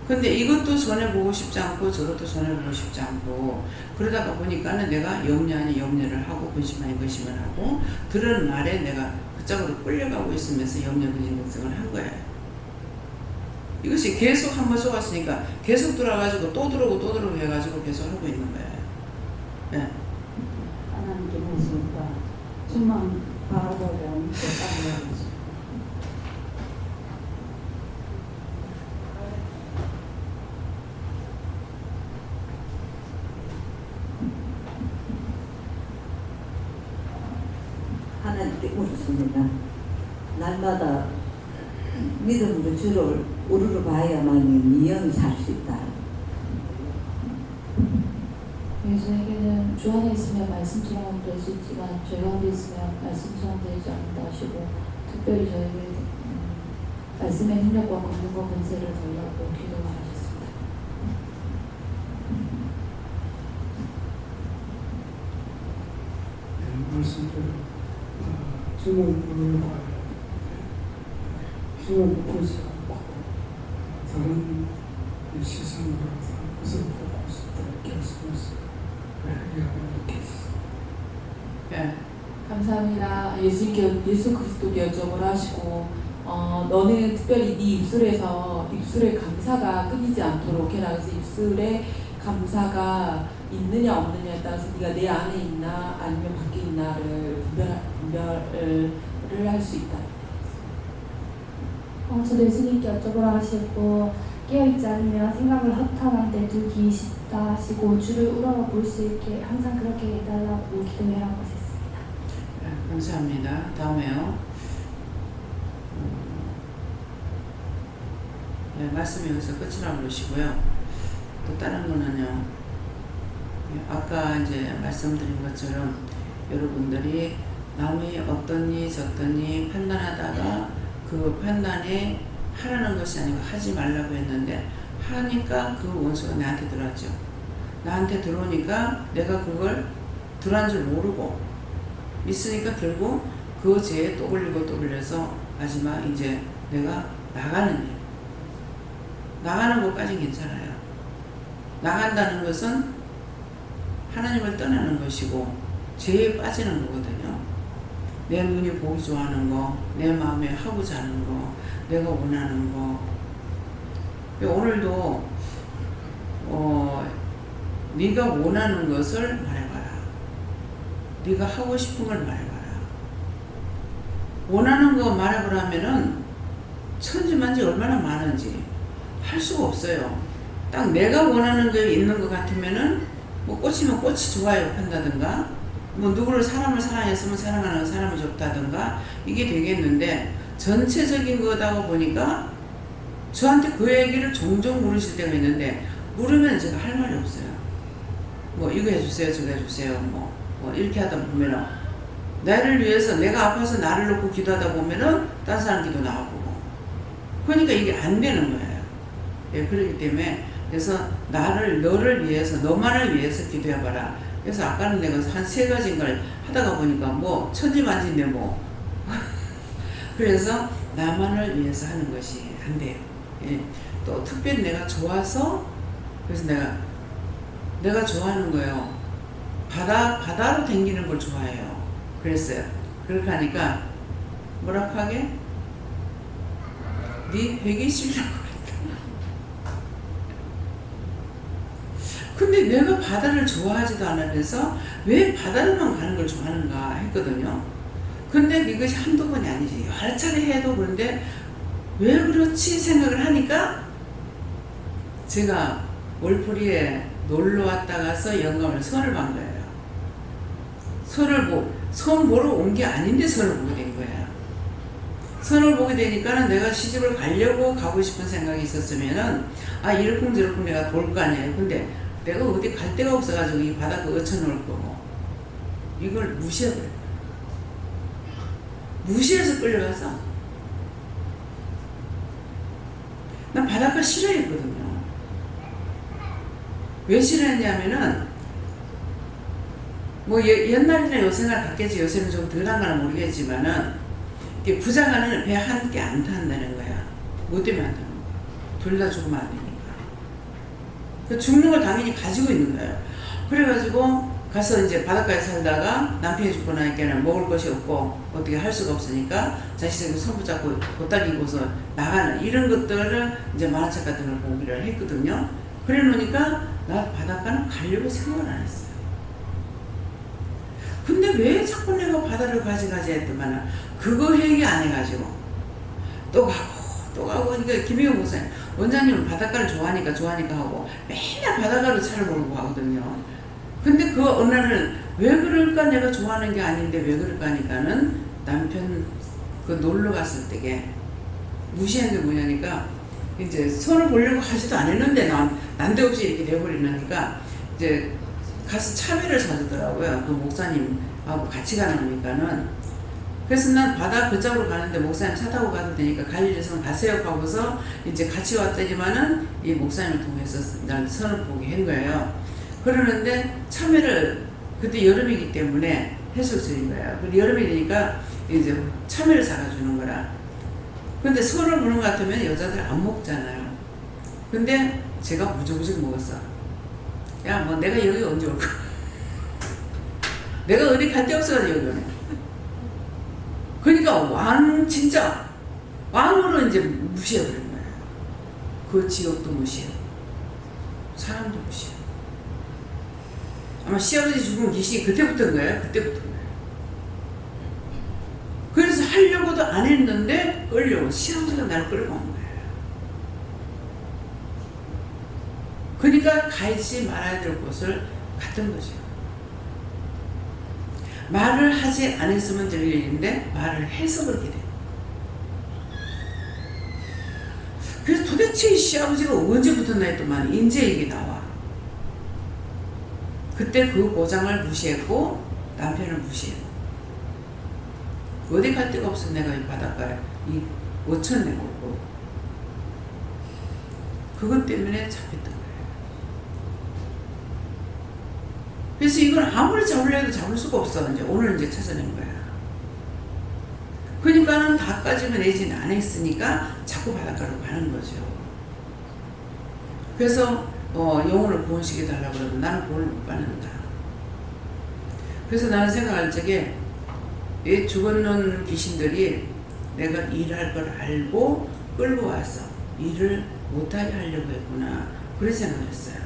근데 이것도 손해보고 싶지 않고 저것도 손해보고 싶지 않고 그러다가 보니까는 내가 염려 아닌 염려를 하고 근심 아닌 근심을 하고 들은 말에 내가 그쪽으로 끌려가고 있으면서 염려 근심 걱정을 한 거예요. 이것이 계속 한번 속았으니까 계속 들어가지고 또 들어오고 해가지고 계속 하고 있는 거예요. 네. 하나님께 말씀과 주만 바라보고 믿고 따라가야지. 하나님께 묻습니다. 날마다 믿음으로 주를 우르르 봐야만 네 영이 살 수 있다. 저에게는 주 안에 있으면 말씀처럼 될 수 있지만 죄 가운데 있으면 말씀처럼 되지 않는다 하시고 특별히 저에게 말씀의 능력과 권능과 권세를 달라고 기도하셨습니다. 주문을 봐야 주문을 보지 않고 다른 시선으로 그것을 보고 싶다 이렇게 말씀하시고 얘기하고 있겠습니다. 예. 감사합니다. 예수 그리스도께 여쭤보라 하시고 너는 특별히 네 입술에서 입술의 감사가 끊이지 않도록 해라. 그래서 입술에 감사가 있느냐 없느냐에 따라서 네가 내 안에 있나 아니면 밖에 있나를 분별을 할 수 있다. 저도 예수님께 여쭤보라 하시고 깨어있지 않으면 생각을 허탄한 데 두기 쉽다 하시고 주를 우러러 볼 수 있게 항상 그렇게 해달라고 기도해라고 하셨습니다. 네, 감사합니다. 다음에요. 네, 말씀이 여기서 끝이라고 그러시고요. 또 다른 거는요. 아까 이제 말씀드린 것처럼 여러분들이 남이 어떠니 저떠니 판단하다가 그 판단에 하라는 것이 아니고 하지 말라고 했는데 하니까 그 원수가 나한테 들어왔죠. 나한테 들어오니까 내가 그걸 들어간 줄 모르고 있으니까 들고 그 죄에 또 걸리고 또 걸려서 마지막 이제 내가 나가는 일. 나가는 것까지 괜찮아요. 나간다는 것은 하나님을 떠나는 것이고 죄에 빠지는 거거든요. 내 눈이 보기 좋아하는 거, 내 마음에 하고자 하는 거, 내가 원하는 거. 오늘도 네가 원하는 것을 말해봐라. 네가 하고 싶은 걸 말해봐라. 원하는 거 말해보라면은 천지만지 얼마나 많은지 할 수가 없어요. 딱 내가 원하는 게 있는 것 같으면은 뭐 꽃이면 꽃이 좋아요 한다든가 뭐 누구를 사람을 사랑했으면 사랑하는 사람이 좋다든가 이게 되겠는데 전체적인 거다 보니까 저한테 그 얘기를 종종 물으실 때가 있는데 물으면 제가 할 말이 없어요. 뭐 이거 해주세요 저거 해주세요 뭐 이렇게 하다 보면은 나를 위해서 내가 아파서 나를 놓고 기도하다 보면은 딴 사람 기도 나오고 그러니까 이게 안 되는 거예요. 예, 그렇기 때문에 그래서 너를 위해서 너만을 위해서 기도해봐라. 그래서 아까는 내가 한 3가지인 걸 하다가 보니까 뭐 천지만지인데 뭐 그래서 나만을 위해서 하는 것이 안 돼요. 예. 또 특별히 내가 좋아서 그래서 내가 좋아하는 거예요. 바다로 댕기는 걸 좋아해요. 그랬어요. 그렇게 하니까 뭐라고 하게? 네 회개 싫라고 그랬다. 근데 내가 바다를 좋아하지도 않으면서 왜 바다로만 가는 걸 좋아하는가 했거든요. 근데 이것이 한두 번이 아니지. 여러 차례 해도 그런데 왜 그렇지 생각을 하니까 제가 월풀이에 놀러 왔다가서 영감을 선을 본 거예요. 선 보러 온 게 아닌데 선을 보게 된 거야. 선을 보게 되니까는 내가 시집을 가려고 가고 싶은 생각이 있었으면은 이러쿵저러쿵 내가 볼 거 아니에요. 근데 내가 어디 갈 데가 없어가지고 이 바닥에 얹혀놓을 거고 이걸 무시해버려. 무시해서 끌려가서 난 바닷가 싫어했거든요. 왜 싫어했냐면은 뭐 옛날이나 요새나 같겠지. 요새는 좀 덜한가는 모르겠지만은 이게 부자가는 배 한 개 안 탄다는 거야. 뭐 때문에 안 타는 거야? 둘 다 죽으면 안 되니까. 그 죽는 걸 당연히 가지고 있는 거예요. 그래가지고 가서 이제 바닷가에 살다가 남편이 죽고 나니까는 먹을 것이 없고 어떻게 할 수가 없으니까 자식들이 손붙잡고 보따리고서 나가는 이런 것들을 이제 만화책 같은 걸 보기를 했거든요. 그래 놓으니까 나 바닷가는 가려고 생각을 안 했어요. 근데 왜 자꾸 내가 바다를 가지 했더만 그거 얘기 안 해가지고 또 가고 그러니까 김희경 목사님 원장님은 바닷가를 좋아하니까 하고 맨날 바닷가로 차를 몰고 가거든요. 근데 그 어느 날은 왜 그럴까 내가 좋아하는 게 아닌데 왜 그럴까 하니까는 남편 그 놀러 갔을 때게 무시한 게 뭐냐니까 이제 손을 보려고 하지도 않았는데 난데없이 이렇게 돼버리니까 이제 가서 차비를 사주더라고요. 그 목사님하고 같이 가는 거니까는. 그래서 난 바다 그쪽으로 가는데 목사님 차 타고 가도 되니까 갈 일 있으면 가세요 하고서 이제 같이 왔더니만은 이 목사님을 통해서 난 선을 보게 한 거예요. 그러는데 참외를 그때 여름이기 때문에 해수욕절인 거야. 그리고 여름이 되니까 이제 참외를 사가주는 거라. 근데 서로 보는 것 같으면 여자들 안 먹잖아요. 근데 제가 무조건 먹었어. 야, 뭐 내가 여기 언제 올까? 내가 어디 갈 데 없어가지고 여기 오네. 그러니까 진짜 왕으로 이제 무시해버린 거야. 그 지역도 무시하고 사람도 무시하고. 아마 시아버지 죽은 기신이 그때부터인 거예요. 그때부터인 거예요. 그래서 하려고도 안 했는데 끌려고 시아버지가 나를 끌고 온 거예요. 그러니까 가지 말아야 될 곳을 갔던 거죠. 말을 하지 않았으면 될 일인데 말을 해서 그렇게 돼요. 그래서 도대체 이 시아버지가 언제부터 했더만 인제 얘기 나와. 그때 그 고장을 무시했고 남편을 무시했고 어디 갈 데가 없어. 내가 이 바닷가에 이 5천 내고 있고 그것 때문에 잡혔던 거예요. 그래서 이걸 아무리 잡으려 해도 잡을 수가 없어. 이제 오늘 이제 찾아낸 거야. 그러니까는 다까지만 내지는 안 했으니까 자꾸 바닷가로 가는 거죠. 그래서 영혼을 구원시켜달라고 그러면 나는 구원을 못 받는다. 그래서 나는 생각할 적에 이 죽었는 귀신들이 내가 일할 걸 알고 끌고 와서 일을 못하게 하려고 했구나. 그런 생각을 했어요.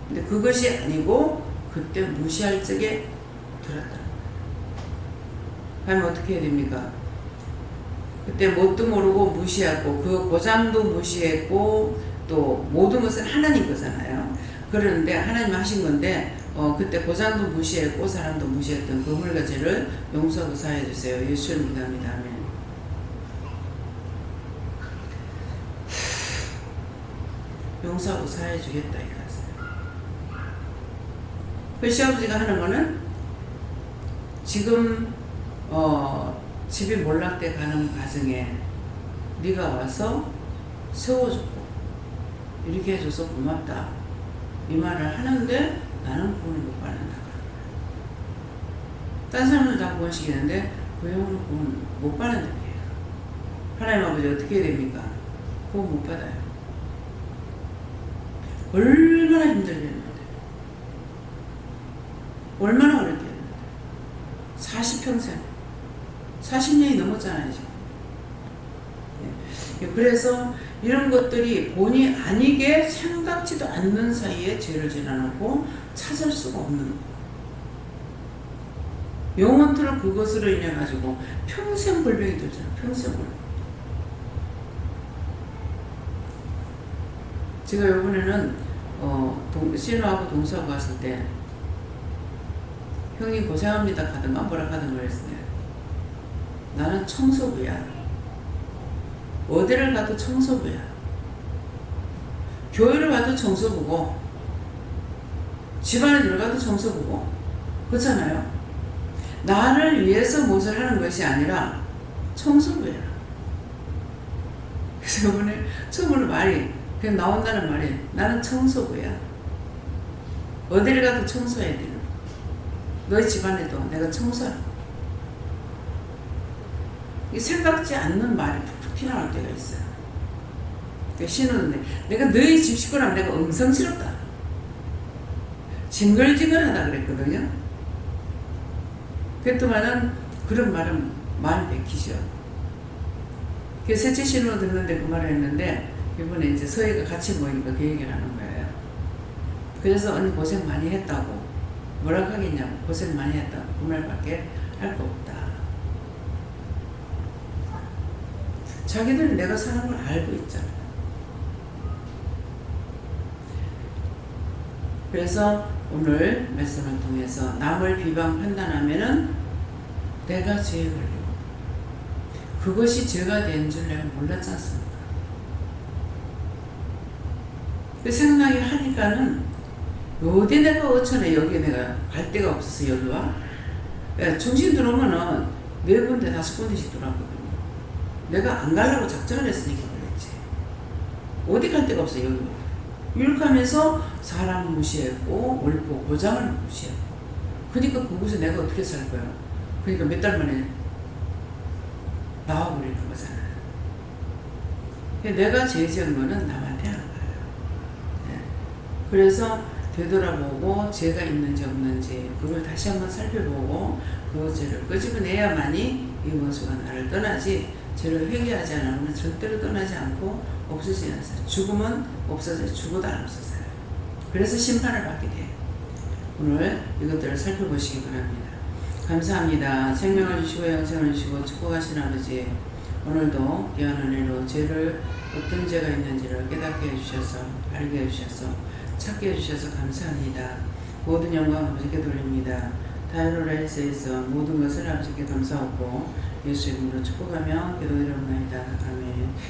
근데 그것이 아니고 그때 무시할 적에 들었다. 하면 어떻게 해야 됩니까? 그때 뭣도 모르고 무시하고 그 고장도 무시했고 또 모든 것은 하나님 거잖아요. 그러는데 하나님 하신 건데 그때 고장도 무시했고 사람도 무시했던 그 물과 죄를 용서하고 사해 주세요. 예수를 믿습니다. 아멘. 용서하고 사해 주겠다 이거였어요. 그 시아버지가 하는 거는 지금 집이 몰락돼 가는 과정에 네가 와서 세워줬고 이렇게 해줘서 고맙다 이 말을 하는데 나는 구원을 못 받는다. 딴 사람들 다 구원시키는데 그 영혼은 구원 못 받는다. 하나님 아버지 어떻게 해야 됩니까? 구원 못 받아요. 얼마나 힘들겠는데 얼마나 어렵겠는데 40평생 40년이 넘었잖아요 지금. 그래서 이런 것들이 본의 아니게 생각지도 않는 사이에 죄를 지나놓고 찾을 수가 없는 거예요. 영혼들은 그것으로 인해 가지고 평생 골병이 들잖아요. 평생 골병. 제가 이번에는 신우하고 동서하고 갔을 때 형님 고생합니다 가든가 뭐라 하든가 그랬어요. 나는 청소부야. 어디를 가도 청소부야. 교회를 가도 청소부고 집안에 들어가도 청소부고 그렇잖아요. 나를 위해서 무엇을 하는 것이 아니라 청소부야. 그래서 이번에 처음으로 말이 그냥 나온다는 말이 나는 청소부야. 어디를 가도 청소해야 되는 거야. 너희 집안에도 내가 청소하라. 생각지 않는 말이 툭툭 튀어나올 때가 있어요. 신우는 내가 너희 집 식구라면 내가 엉성스럽다. 징글징글하다 그랬거든요. 그랬더만은 그런 말은 많이 베키죠. 그래서 셋째 신우 듣는데 그 말을 했는데 이번에 이제 서희가 같이 모이니까 그 얘기를 하는 거예요. 그래서 언니 고생 많이 했다고 뭐라고 하겠냐고 고생 많이 했다고 그 말밖에 할 거 없다. 자기들은 내가 사는 걸 알고 있잖아요. 그래서 오늘 말씀을 통해서 남을 비방 판단하면은 내가 죄에 걸리고 그것이 죄가 된 줄 내가 몰랐지 않습니까? 그 생각이 하니까는 어디 내가 어쩌네 여기 내가 갈 데가 없어서 여기 와. 중심 들어오면은 4군데 5군데씩 들어왔거든요. 내가 안 가려고 작정을 했으니까 그랬지. 어디 갈 데가 없어 여기 와. 이렇게 하면서 사람 무시했고 옳고 고장을 무시했고 그러니까 거기서 내가 어떻게 살 거야? 그러니까 몇 달 만에 나와버리는 거잖아요. 내가 죄 지은 거는 남한테 한 거예요. 네. 그래서 되돌아보고 죄가 있는지 없는지 그걸 다시 한번 살펴보고 그 죄를 끄집어내야만이 이 원수가 나를 떠나지, 죄를 회개하지 않으면 절대로 떠나지 않고 없어지지 않아요. 죽으면 없어져요. 죽어도 안 없어져요. 그래서 심판을 받게 돼요. 오늘 이것들을 살펴보시기 바랍니다. 감사합니다. 생명을 주시고 영생을 주시고 축복하신 아버지, 오늘도 귀한 은혜로 죄를 어떤 죄가 있는지를 깨닫게 해주셔서 알게 해주셔서 찾게 해주셔서 감사합니다. 모든 영광 아버지께 돌립니다. 다이노라이스에서 모든 것을 아버지께 감사하고 예수 이름으로 축복하며 기도드리옵나이다. 아멘.